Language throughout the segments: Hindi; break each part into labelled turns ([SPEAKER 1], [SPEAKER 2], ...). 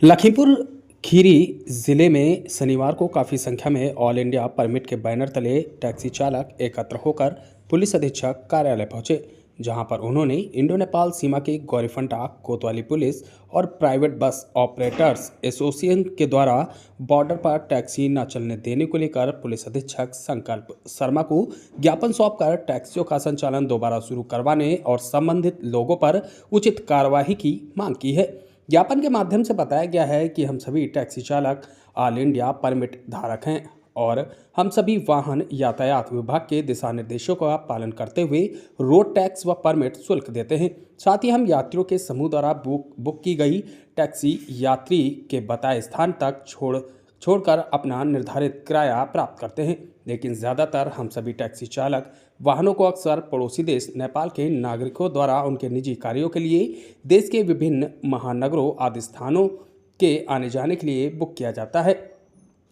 [SPEAKER 1] लखीमपुर खीरी जिले में शनिवार को काफ़ी संख्या में ऑल इंडिया परमिट के बैनर तले टैक्सी चालक एकत्र होकर पुलिस अधीक्षक कार्यालय पहुंचे, जहां पर उन्होंने इंडो नेपाल सीमा के गौरीफंटा कोतवाली पुलिस और प्राइवेट बस ऑपरेटर्स एसोसिएशन के द्वारा बॉर्डर पर टैक्सी न चलने देने को लेकर पुलिस अधीक्षक संकल्प शर्मा को ज्ञापन सौंपकर टैक्सियों का संचालन दोबारा शुरू करवाने और संबंधित लोगों पर उचित कार्यवाही की मांग की है। ज्ञापन के माध्यम से बताया गया है कि हम सभी टैक्सी चालक ऑल इंडिया परमिट धारक हैं और हम सभी वाहन यातायात विभाग के दिशा निर्देशों का पालन करते हुए रोड टैक्स व परमिट शुल्क देते हैं। साथ ही हम यात्रियों के समूह द्वारा बुक की गई टैक्सी यात्री के बताए स्थान तक छोड़कर अपना निर्धारित किराया प्राप्त करते हैं। लेकिन ज़्यादातर हम सभी टैक्सी चालक वाहनों को अक्सर पड़ोसी देश नेपाल के नागरिकों द्वारा उनके निजी कार्यों के लिए देश के विभिन्न महानगरों आदि स्थानों के आने जाने के लिए बुक किया जाता है,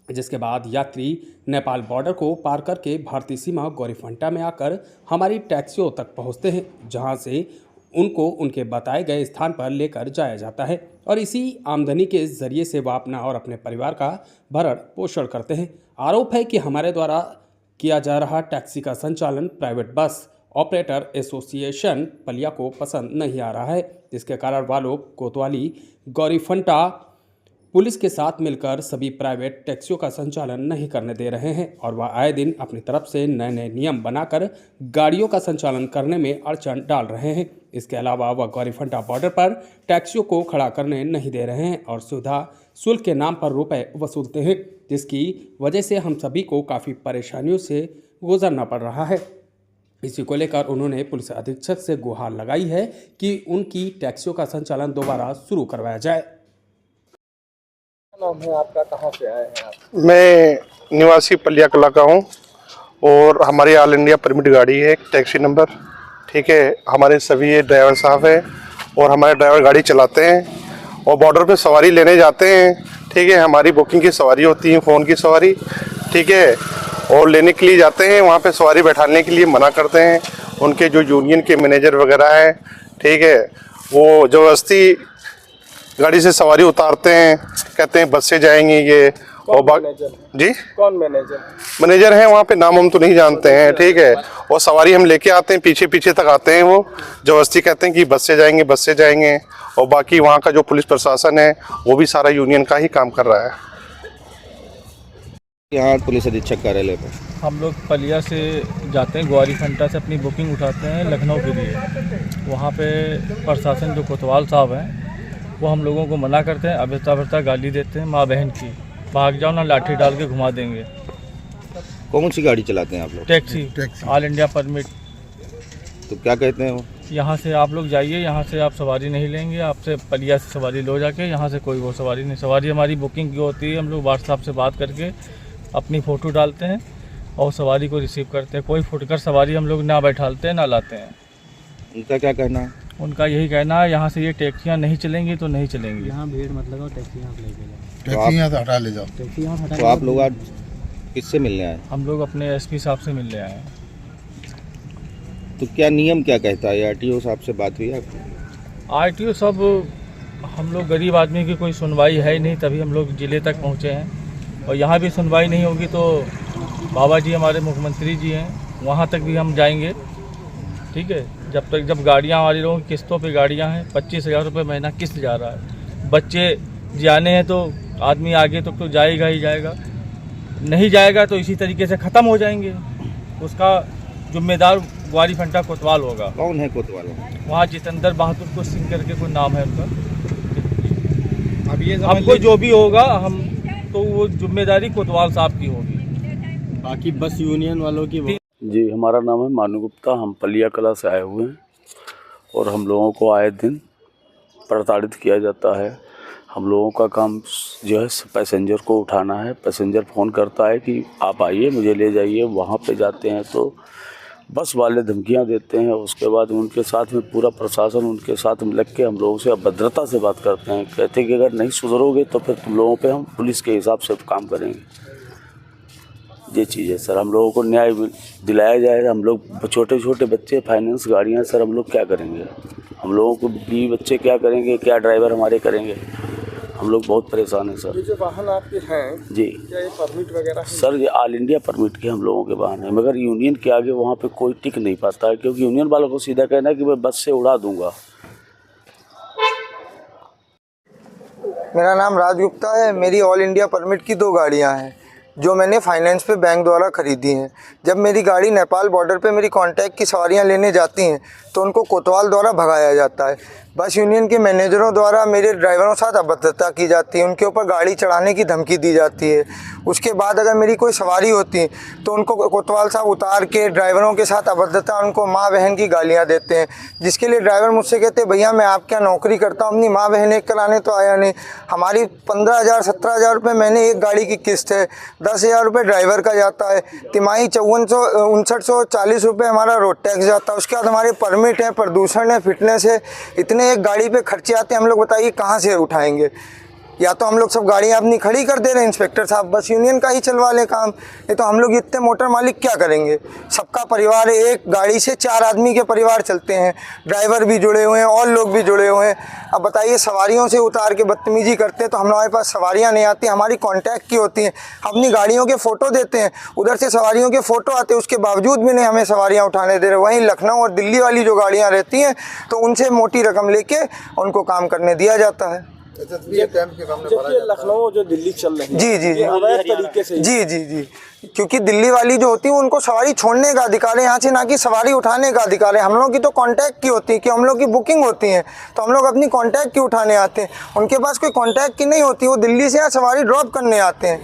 [SPEAKER 1] जिसके बाद यात्री नेपाल बॉर्डर को पार करके भारतीय सीमा गौरीफंटा में आकर हमारी टैक्सियों तक पहुंचते हैं, जहां से उनको उनके बताए गए स्थान पर लेकर जाया जाता है और इसी आमदनी के जरिए से वह अपना और अपने परिवार का भरण पोषण करते हैं। आरोप है कि हमारे द्वारा किया जा रहा टैक्सी का संचालन private bus operator association Palia को पसंद नहीं आ रहा है, जिसके कारण वह लोग कोतवाली गौरीफंटा पुलिस के साथ मिलकर सभी प्राइवेट टैक्सियों का संचालन नहीं करने दे रहे हैं और वह आए दिन अपनी तरफ से नए नए नियम बनाकर गाड़ियों का संचालन करने में अड़चन डाल रहे हैं। इसके अलावा वह गौरीफंटा बॉर्डर पर टैक्सियों को खड़ा करने नहीं दे रहे हैं और सुविधा शुल्क के नाम पर रुपए वसूलते हैं, जिसकी वजह से हम सभी को काफ़ी परेशानियों से गुजरना पड़ रहा है। इसी को लेकर उन्होंने पुलिस अधीक्षक से गुहार लगाई है कि उनकी टैक्सियों का संचालन दोबारा शुरू करवाया जाए।
[SPEAKER 2] नाम है आपका, कहाँ से आए हैं आप?
[SPEAKER 3] मैं निवासी पलिया कला का हूँ और हमारी ऑल इंडिया परमिट गाड़ी है, टैक्सी नंबर, ठीक है। हमारे सभी ड्राइवर साहब हैं और हमारे ड्राइवर गाड़ी चलाते हैं और बॉर्डर पे सवारी लेने जाते हैं, ठीक है। हमारी बुकिंग की सवारी होती है, फ़ोन की सवारी, ठीक है, और लेने के लिए जाते हैं। वहाँ पे सवारी बैठाने के लिए मना करते हैं उनके जो यूनियन के मैनेजर वगैरह हैं, ठीक है। वो ज़बरदस्ती गाड़ी से सवारी उतारते हैं, कहते हैं बस से जाएंगे ये। और जी
[SPEAKER 2] कौन मैनेजर?
[SPEAKER 3] मैनेजर हैं वहाँ पे, नाम हम तो नहीं जानते हैं, ठीक है। और सवारी हम लेके आते हैं, पीछे पीछे तक आते हैं, वो जबरदस्ती कहते हैं कि बस से जाएंगे, बस से जाएंगे। और बाकी वहाँ का जो पुलिस प्रशासन है वो भी सारा यूनियन का ही काम कर रहा है।
[SPEAKER 4] यहाँ पुलिस अधीक्षक कार्यालय पर
[SPEAKER 2] हम लोग पलिया से जाते हैं, गौरीफंटा से अपनी बुकिंग उठाते हैं लखनऊ के लिए। वहाँ पे प्रशासन जो कोतवाल साहब हैं वो हम लोगों को मना करते हैं, अबेता गाली देते हैं माँ बहन की, भाग जाओ ना लाठी डाल के घुमा देंगे।
[SPEAKER 4] कौन सी गाड़ी चलाते हैं आप लोग?
[SPEAKER 2] Taxi all India permit.
[SPEAKER 4] तो क्या कहते हैं वो?
[SPEAKER 2] यहाँ से आप लोग जाइए, यहाँ से आप सवारी नहीं लेंगे, आपसे पलिया से सवारी लो जाके, यहाँ से कोई वो सवारी नहीं। सवारी हमारी बुकिंग की होती है, हम लोग व्हाट्सएप से बात करके अपनी फ़ोटो डालते हैं और सवारी को रिसीव करते हैं। कोई फुटकर सवारी हम लोग ना बैठाते हैं ना लाते हैं।
[SPEAKER 4] उनका क्या कहना है?
[SPEAKER 2] उनका यही कहना है यहाँ से ये टैक्सियाँ नहीं चलेंगी तो नहीं चलेंगी।
[SPEAKER 5] यहाँ भीड़ मत लगाओ, टैक्सी यहाँ लेके जाओ,
[SPEAKER 4] टैक्सी
[SPEAKER 3] यहाँ से हटा ले जाओ।
[SPEAKER 5] टैक्सी यहाँ हटा।
[SPEAKER 4] तो आप लोग आज किससे मिलने आए?
[SPEAKER 2] हम लोग अपने एसपी साहब से मिलने आए हैं।
[SPEAKER 4] तो क्या नियम क्या कहता है? आरटीओ साहब से बात हुई आपकी?
[SPEAKER 2] आरटीओ सब, हम लोग गरीब आदमी की कोई सुनवाई है ही नहीं, तभी हम लोग ज़िले तक पहुँचे हैं। और यहाँ भी सुनवाई नहीं होगी तो बाबा जी हमारे मुख्यमंत्री जी हैं, वहाँ तक भी हम जाएंगे, ठीक है। जब गाड़ियाँ हमारी लोगों की किस्तों पे गाड़ियाँ हैं, 25,000 रुपये महीना किस्त जा रहा है। बच्चे जाने हैं तो आदमी आगे तो जाएगा ही जाएगा, नहीं जाएगा तो इसी तरीके से ख़त्म हो जाएंगे। उसका जिम्मेदार गौरीफंटा कोतवाल होगा।
[SPEAKER 4] कौन है कोतवाल?
[SPEAKER 2] वहाँ जितेंद्र बहादुर को सिंह करके कोई नाम है उनका। अब ये हमको जो भी होगा हम तो वो जिम्मेदारी कोतवाल साहब की होगी,
[SPEAKER 5] बाकी बस यूनियन वालों की।
[SPEAKER 6] जी, हमारा नाम है मानू गुप्ता। हम पलिया कला से आए हुए हैं और हम लोगों को आए दिन प्रताड़ित किया जाता है। हम लोगों का काम जो है पैसेंजर को उठाना है। पैसेंजर फ़ोन करता है कि आप आइए मुझे ले जाइए, वहाँ पे जाते हैं तो बस वाले धमकियाँ देते हैं। उसके बाद उनके साथ में पूरा प्रशासन उनके साथ में लग के हम लोगों से अभद्रता से बात करते हैं। कहते हैं कि अगर नहीं सुधरोगे तो फिर तुम लोगों पे हम पुलिस के हिसाब से काम करेंगे। ये चीज़ है सर, हम लोगों को न्याय दिलाया जाए। हम लोग छोटे छोटे बच्चे, फाइनेंस गाड़ियाँ, सर हम लोग क्या करेंगे? हम लोगों को भी बच्चे क्या करेंगे? क्या ड्राइवर हमारे करेंगे? हम लोग बहुत परेशान हैं सर।
[SPEAKER 7] ये जो वाहन आपके हैं
[SPEAKER 6] जी
[SPEAKER 7] क्या ये परमिट वगैरह है?
[SPEAKER 6] सर, ये ऑल इंडिया परमिट के हम लोगों के वाहन है, मगर यूनियन के आगे वहाँ पे कोई टिक नहीं पाता है, क्योंकि यूनियन वालों को सीधा कहना है कि मैं बस से उड़ा दूंगा।
[SPEAKER 8] मेरा नाम राज गुप्ता है। मेरी ऑल इंडिया परमिट की 2 गाड़ियां हैं जो मैंने फाइनेंस पे बैंक द्वारा ख़रीदी हैं। जब मेरी गाड़ी नेपाल बॉर्डर पे मेरी कांटेक्ट की सवारियां लेने जाती हैं तो उनको कोतवाल द्वारा भगाया जाता है। बस यूनियन के मैनेजरों द्वारा मेरे ड्राइवरों के साथ अभद्रता की जाती है, उनके ऊपर गाड़ी चढ़ाने की धमकी दी जाती है। उसके बाद अगर मेरी कोई सवारी होती है तो उनको कोतवाल साहब उतार के ड्राइवरों के साथ अभद्रता, उनको माँ बहन की गालियाँ देते हैं, जिसके लिए ड्राइवर मुझसे कहते हैं भैया मैं आपके यहाँ नौकरी करता हूँ, अपनी माँ बहन एक कराने तो आया नहीं। हमारी 15,000 17,000 रुपये महीने एक गाड़ी की किस्त है, 10,000 रुपये ड्राइवर का जाता है, तिमाही 5940 रुपये हमारा रोड टैक्स जाता है। उसके बाद हमारे परमिट है, प्रदूषण है, फिटनेस है, इतने एक गाड़ी पे खर्चे आते हैं। हम लोग बताइए कहाँ से उठाएंगे? या तो हम लोग सब गाड़ियाँ अपनी खड़ी कर दे रहे हैं इंस्पेक्टर साहब, बस यूनियन का ही चलवा ले काम। ये तो हम लोग इतने मोटर मालिक क्या करेंगे? सबका परिवार है, एक गाड़ी से 4 आदमी के परिवार चलते हैं, ड्राइवर भी जुड़े हुए हैं और लोग भी जुड़े हुए हैं। अब बताइए सवारियों से उतार के बदतमीजी करते हैं तो हमारे पास सवारियाँ नहीं आती, हमारी कॉन्टैक्ट की होती हैं, अपनी गाड़ियों के फ़ोटो देते हैं, उधर से सवारियों के फ़ोटो आते हैं, उसके बावजूद भी नहीं हमें सवारियाँ उठाने दे रहे। वहीं लखनऊ और दिल्ली वाली जो गाड़ियाँ रहती हैं तो उनसे मोटी रकम लेके उनको काम करने दिया जाता है।
[SPEAKER 7] जबकि लखनऊ जो दिल्ली चल रही है
[SPEAKER 8] जी
[SPEAKER 7] अवैध तरीके से
[SPEAKER 8] जी, क्योंकि दिल्ली वाली जो होती है उनको सवारी छोड़ने का अधिकार है यहाँ से, ना कि सवारी उठाने का अधिकार है। हम लोग की तो कांटेक्ट की होती है कि हम लोग की बुकिंग होती है तो हम लोग अपनी कांटेक्ट की उठाने आते हैं, उनके पास कोई कांटेक्ट की नहीं होती, वो दिल्ली से यहाँ सवारी ड्रॉप करने आते हैं।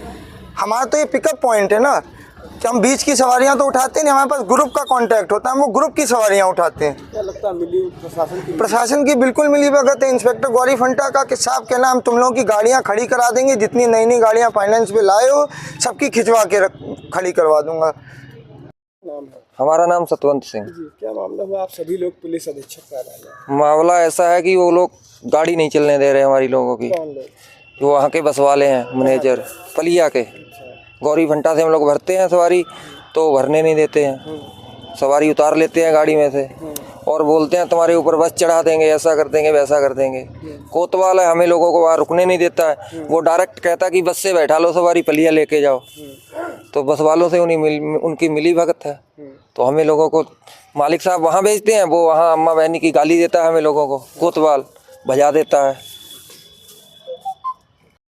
[SPEAKER 8] हमारा तो ये पिकअप पॉइंट है ना कि हम बीच की सवारियां तो उठाते नहीं, हमारे पास ग्रुप का कांटेक्ट होता है, हम वो ग्रुप की सवारियां उठाते हैं।
[SPEAKER 7] क्या लगता है मिली
[SPEAKER 8] प्रशासन की बिल्कुल मिली भगत है। इंस्पेक्टर गौरी फंटा का कि साहब कहना हम तुम लोगों की गाड़ियां खड़ी करा देंगे, जितनी नई नई गाड़ियां फाइनेंस पे लाए हो सबकी खिंचवा के खड़ी करवा दूंगा।
[SPEAKER 9] हमारा नाम सतवंत सिंह।
[SPEAKER 7] क्या मामला हुआ? आप सभी लोग पुलिस अधीक्षक कार्यालय।
[SPEAKER 9] मामला ऐसा है कि वो लोग गाड़ी नहीं चलने दे रहे हमारी लोगों की।
[SPEAKER 7] कौन लोग?
[SPEAKER 9] जो वहाँ के बस वाले हैं, मैनेजर पलिया के। गौरी फंटा से हम लोग भरते हैं सवारी तो भरने नहीं देते हैं, सवारी उतार लेते हैं गाड़ी में से और बोलते हैं तुम्हारे ऊपर बस चढ़ा देंगे, ऐसा कर देंगे वैसा कर देंगे। कोतवाल है, हमें लोगों को वहाँ रुकने नहीं देता है। वो डायरेक्ट कहता कि बस से बैठा लो सवारी, पलिया लेके जाओ। तो बस वालों से उनकी मिली भगत है तो हमें लोगों को मालिक साहब वहाँ भेजते हैं, वो वहाँ अम्मा बहनी की गाली देता है, हमें लोगों को कोतवाल भजा देता है।